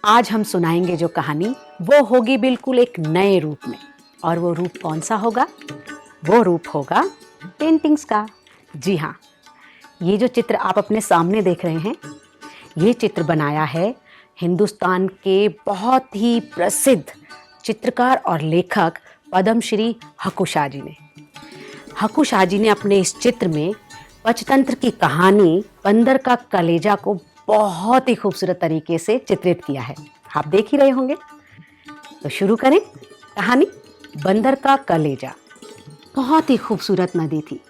आज हम सुनाएंगे जो कहानी वो होगी बिल्कुल एक नए रूप में। और वो रूप कौन सा होगा? वो रूप होगा पेंटिंग्स का। जी हाँ, ये जो चित्र आप अपने सामने देख रहे हैं, ये चित्र बनाया है हिंदुस्तान के बहुत ही प्रसिद्ध चित्रकार और लेखक पद्मश्री हकु शाह जी ने। हकु शाह जी ने अपने इस चित्र में पंचतंत्र की कहानी बंदर का कलेजा को बहुत ही खूबसूरत तरीके से चित्रित किया है। आप देख ही रहे होंगे। तो शुरू करें कहानी। बंदर का कलेजा। बहुत ही खूबसूरत नदी थी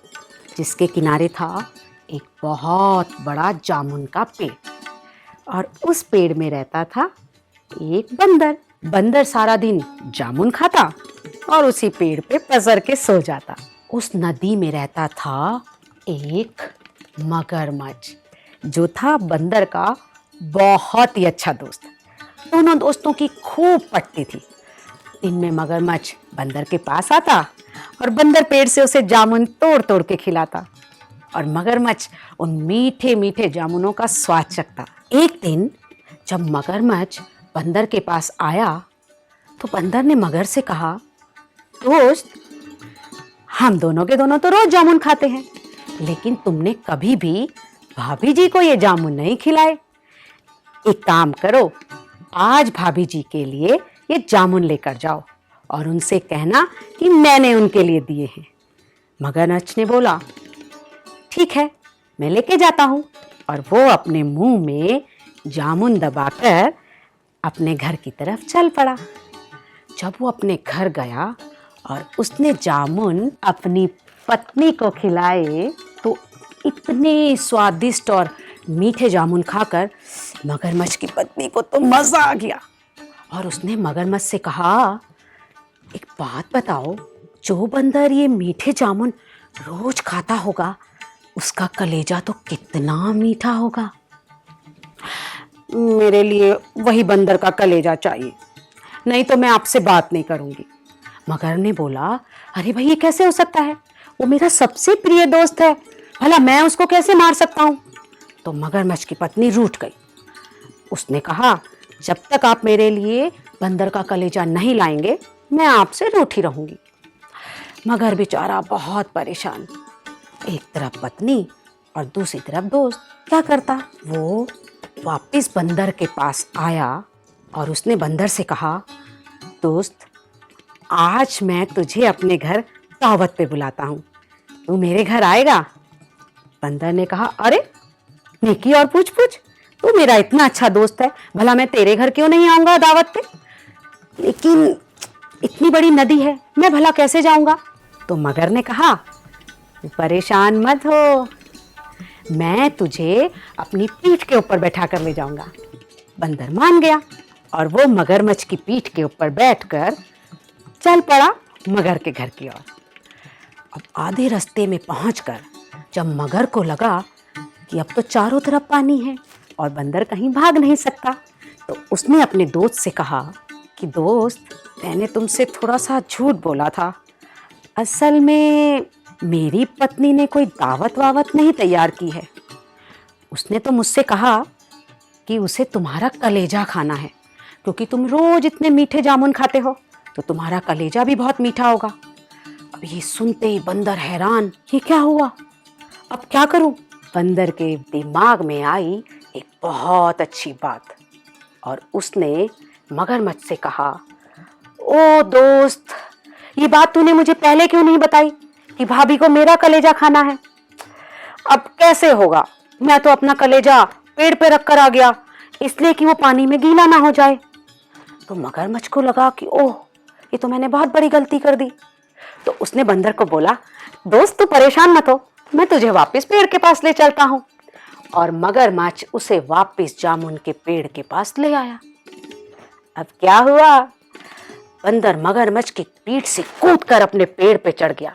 जिसके किनारे था एक बहुत बड़ा जामुन का पेड़, और उस पेड़ में रहता था एक बंदर। बंदर सारा दिन जामुन खाता और उसी पेड़ पे पसर के सो जाता। उस नदी में रहता था एक मगरमच्छ जो था बंदर का बहुत ही अच्छा दोस्त। दोनों दोस्तों की खूब पटती थी। दिन में मगरमच्छ बंदर के पास आता और बंदर पेड़ से उसे जामुन तोड़ तोड़ के खिलाता, और मगरमच्छ उन मीठे मीठे जामुनों का स्वाद चखता। एक दिन जब मगरमच्छ बंदर के पास आया तो बंदर ने मगर से कहा, दोस्त, हम दोनों के दोनों तो रोज जामुन खाते हैं, लेकिन तुमने कभी भी भाभी जी को ये जामुन नहीं खिलाए। एक काम करो, आज भाभी जी के लिए ये जामुन लेकर जाओ और उनसे कहना कि मैंने उनके लिए दिए हैं। मगरमच्छ ने बोला, ठीक है, मैं लेके जाता हूँ। और वो अपने मुंह में जामुन दबाकर अपने घर की तरफ चल पड़ा। जब वो अपने घर गया और उसने जामुन अपनी पत्नी को खिलाए तो इतने स्वादिष्ट और मीठे जामुन खाकर मगरमच्छ की पत्नी को तो मजा आ गया, और उसने मगरमच्छ से कहा, एक बात बताओ, जो बंदर ये मीठे जामुन रोज खाता होगा उसका कलेजा तो कितना मीठा होगा। मेरे लिए वही बंदर का कलेजा चाहिए, नहीं तो मैं आपसे बात नहीं करूंगी। मगर ने बोला, अरे भाई, ये कैसे हो सकता है? वो मेरा सबसे प्रिय दोस्त है, भला मैं उसको कैसे मार सकता हूँ? तो मगरमच्छ की पत्नी रूठ गई। उसने कहा, जब तक आप मेरे लिए बंदर का कलेजा नहीं लाएंगे मैं आपसे रूठी रहूंगी। मगर बेचारा बहुत परेशान, एक तरफ पत्नी और दूसरी तरफ दोस्त, क्या करता? वो वापस बंदर के पास आया और उसने बंदर से कहा, दोस्त, आज मैं तुझे अपने घर दावत पे बुलाता हूँ, तू मेरे घर आएगा? बंदर ने कहा, अरे नेकी और पूछ पूछ, तू मेरा इतना अच्छा दोस्त है, भला मैं तेरे घर क्यों नहीं आऊंगा दावत पे? लेकिन इतनी बड़ी नदी है, मैं भला कैसे जाऊंगा? तो मगर ने कहा, परेशान मत हो, मैं तुझे अपनी पीठ के ऊपर बैठा कर ले जाऊंगा। बंदर मान गया और वो मगरमच्छ की पीठ के ऊपर बैठकर चल पड़ा मगर के घर की ओर। अब आधे रास्ते में पहुंचकर जब मगर को लगा कि अब तो चारों तरफ पानी है और बंदर कहीं भाग नहीं सकता, तो उसने अपने दोस्त से कहा कि दोस्त, मैंने तुमसे थोड़ा सा झूठ बोला था। असल में मेरी पत्नी ने कोई दावत वावत नहीं तैयार की है। उसने तो मुझसे कहा कि उसे तुम्हारा कलेजा खाना है, क्योंकि तुम रोज इतने मीठे जामुन खाते हो तो तुम्हारा कलेजा भी बहुत मीठा होगा। अब ये सुनते ही बंदर हैरान, ये क्या हुआ, अब क्या करूं? बंदर के दिमाग में आई एक बहुत अच्छी बात, और उसने मगरमच्छ से कहा, ओ दोस्त, ये बात तूने मुझे पहले क्यों नहीं बताई कि भाभी को मेरा कलेजा खाना है? अब कैसे होगा, मैं तो अपना कलेजा पेड़ पे रख कर आ गया, इसलिए कि वो पानी में गीला ना हो जाए। तो मगरमच्छ को लगा कि ओह, ये तो मैंने बहुत बड़ी गलती कर दी। तो उसने बंदर को बोला, दोस्त तू परेशान मत हो, मैं तुझे वापस पेड़ के पास ले चलता हूँ। और मगरमच्छ उसे वापस जामुन के पेड़ के पास ले आया। अब क्या हुआ? बंदर मगरमच्छ की पीठ से कूदकर अपने पेड़ पे चढ़ गया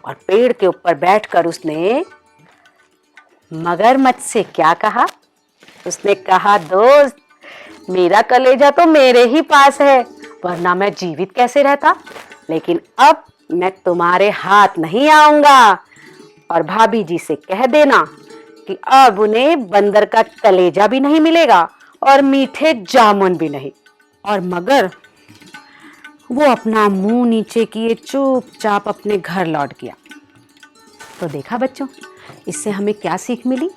और पेड़ के ऊपर बैठकर उसने मगरमच्छ से क्या कहा? उसने कहा, दोस्त, मेरा कलेजा तो मेरे ही पास है, वरना मैं जीवित कैसे रहता। लेकिन अब मैं तुम्हारे हाथ नहीं आऊंगा। और भाभी जी से कह देना कि अब उन्हें बंदर का कलेजा भी नहीं मिलेगा और मीठे जामुन भी नहीं। और मगर वो अपना मुंह नीचे किए चुपचाप अपने घर लौट गया। तो देखा बच्चों, इससे हमें क्या सीख मिली?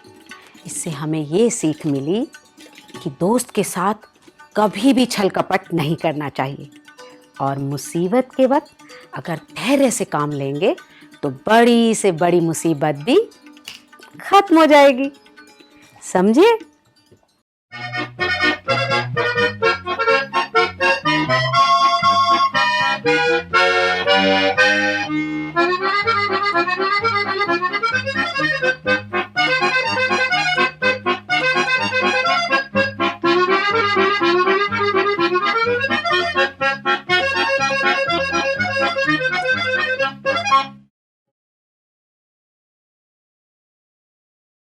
इससे हमें ये सीख मिली कि दोस्त के साथ कभी भी छल कपट नहीं करना चाहिए और मुसीबत के वक्त अगर धैर्य से काम लेंगे तो बड़ी से बड़ी मुसीबत भी खत्म हो जाएगी। समझे?